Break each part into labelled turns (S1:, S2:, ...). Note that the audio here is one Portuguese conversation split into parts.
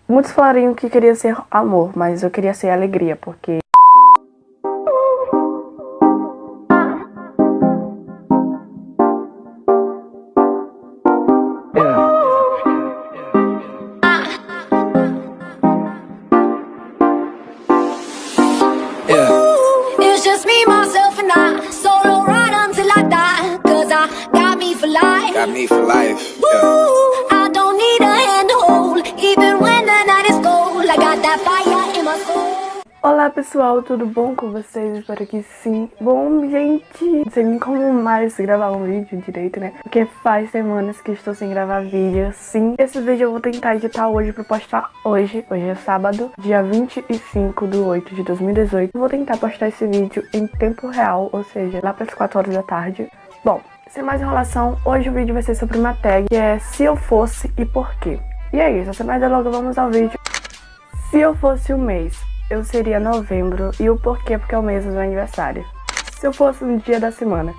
S1: Muitos falariam que queria ser amor, mas eu queria ser alegria, porque...
S2: It's just me, myself, and I. Solo ride until I die. Cause I got me for life.
S3: Got me for life.
S2: I don't need a hand to hold. Even when the night is cold, I got that fire in my soul.
S1: Olá pessoal, tudo bom com vocês? Espero que sim. Bom, gente, não sei como mais gravar um vídeo direito, né? Porque faz semanas que estou sem gravar vídeo, sim. Esse vídeo eu vou tentar editar hoje pra postar hoje. Hoje é sábado, dia 25 de 8 de 2018. Vou tentar postar esse vídeo em tempo real, ou seja, lá para as 4 horas da tarde. Bom, sem mais enrolação, hoje o vídeo vai ser sobre uma tag que é se eu fosse e por quê. E é isso, sem mais delongas, vamos ao vídeo. Se eu fosse um mês, eu seria novembro, e o porquê? Porque é o mês do meu aniversário. Se eu fosse um dia da semana,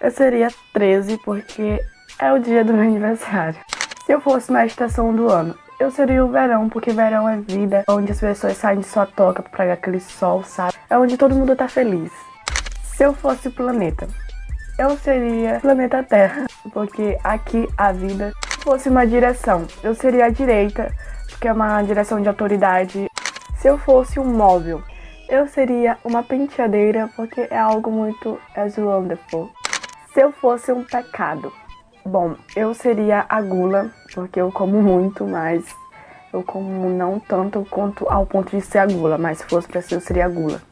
S1: eu seria 13, porque é o dia do meu aniversário. Se eu fosse uma estação do ano, eu seria o verão, porque verão é vida, onde as pessoas saem de sua toca pra pegar aquele sol, sabe? É onde todo mundo tá feliz. Se eu fosse o planeta, eu seria o planeta Terra, porque aqui a vida. Se fosse uma direção, eu seria a direita, porque é uma direção de autoridade. Se eu fosse um móvel, eu seria uma penteadeira, porque é algo muito wonderful. Se eu fosse um pecado, bom, eu seria a gula, porque eu como muito, mas eu como não tanto quanto ao ponto de ser a gula, mas se fosse pra ser, eu seria a gula.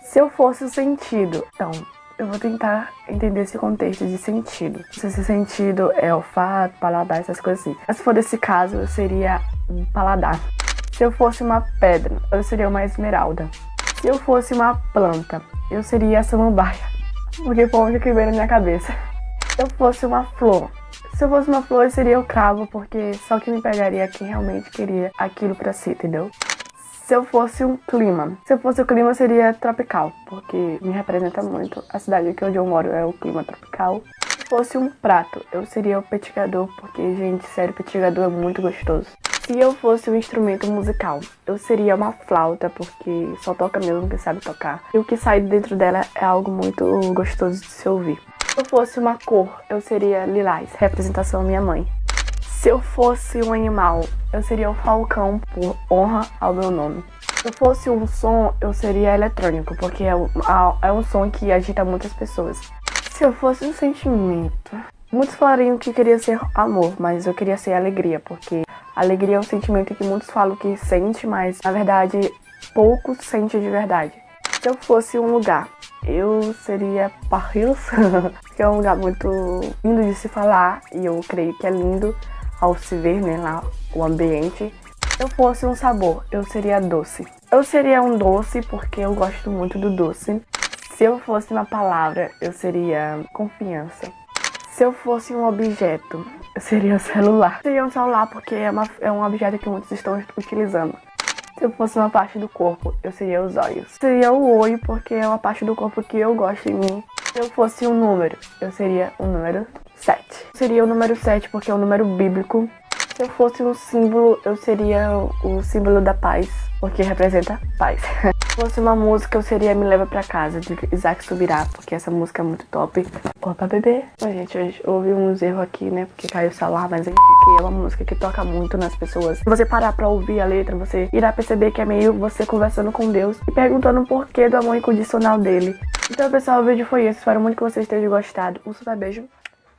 S1: Se eu fosse o sentido, então, eu vou tentar entender esse contexto de sentido. Se esse sentido é olfato, paladar, essas coisas assim. Mas se for desse caso, eu seria um paladar. Se eu fosse uma pedra, eu seria uma esmeralda. Se eu fosse uma planta, eu seria a samambaia, porque foi o que veio na minha cabeça. Se eu fosse uma flor, eu seria o cravo, porque só que me pegaria quem realmente queria aquilo pra si, entendeu? Se eu fosse um clima, eu seria tropical, porque me representa muito. A cidade aqui onde eu moro é o clima tropical. Se fosse um prato, eu seria o petigador, porque, gente, sério, petigador é muito gostoso. Se eu fosse um instrumento musical, eu seria uma flauta, porque só toca mesmo quem sabe tocar. E o que sai dentro dela é algo muito gostoso de se ouvir. Se eu fosse uma cor, eu seria lilás, representação da minha mãe. Se eu fosse um animal, eu seria o falcão, por honra ao meu nome. Se eu fosse um som, eu seria eletrônico, porque é um som que agita muitas pessoas. Se eu fosse um sentimento, muitos falariam que queria ser amor, mas eu queria ser alegria, porque alegria é um sentimento que muitos falam que sente, mas na verdade poucos sentem de verdade. Se eu fosse um lugar, eu seria Paris, que é um lugar muito lindo de se falar, e eu creio que é lindo ao se ver, né, lá o ambiente. Se eu fosse um sabor, eu seria doce. Eu seria um doce porque eu gosto muito do doce. Se eu fosse uma palavra, eu seria confiança. Se eu fosse um objeto, eu seria o celular. Eu seria um celular porque é um objeto que muitos estão utilizando. Se eu fosse uma parte do corpo, eu seria os olhos. Seria o olho porque é uma parte do corpo que eu gosto em mim. Se eu fosse um número, eu seria o número 7. Seria o número 7 porque é um número bíblico. Se eu fosse um símbolo, eu seria o símbolo da paz, porque representa paz. Se fosse uma música, eu seria Me Leva Pra Casa, de Isaac Subirá, porque essa música é muito top. Opa, bebê! Bom, gente, hoje houve uns erros aqui, né, porque caiu o celular, mas enfim, que é uma música que toca muito nas pessoas. Se você parar pra ouvir a letra, você irá perceber que é meio você conversando com Deus e perguntando o porquê do amor incondicional dele. Então, pessoal, o vídeo foi esse. Espero muito que vocês tenham gostado. Um super beijo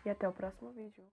S1: e até o próximo vídeo.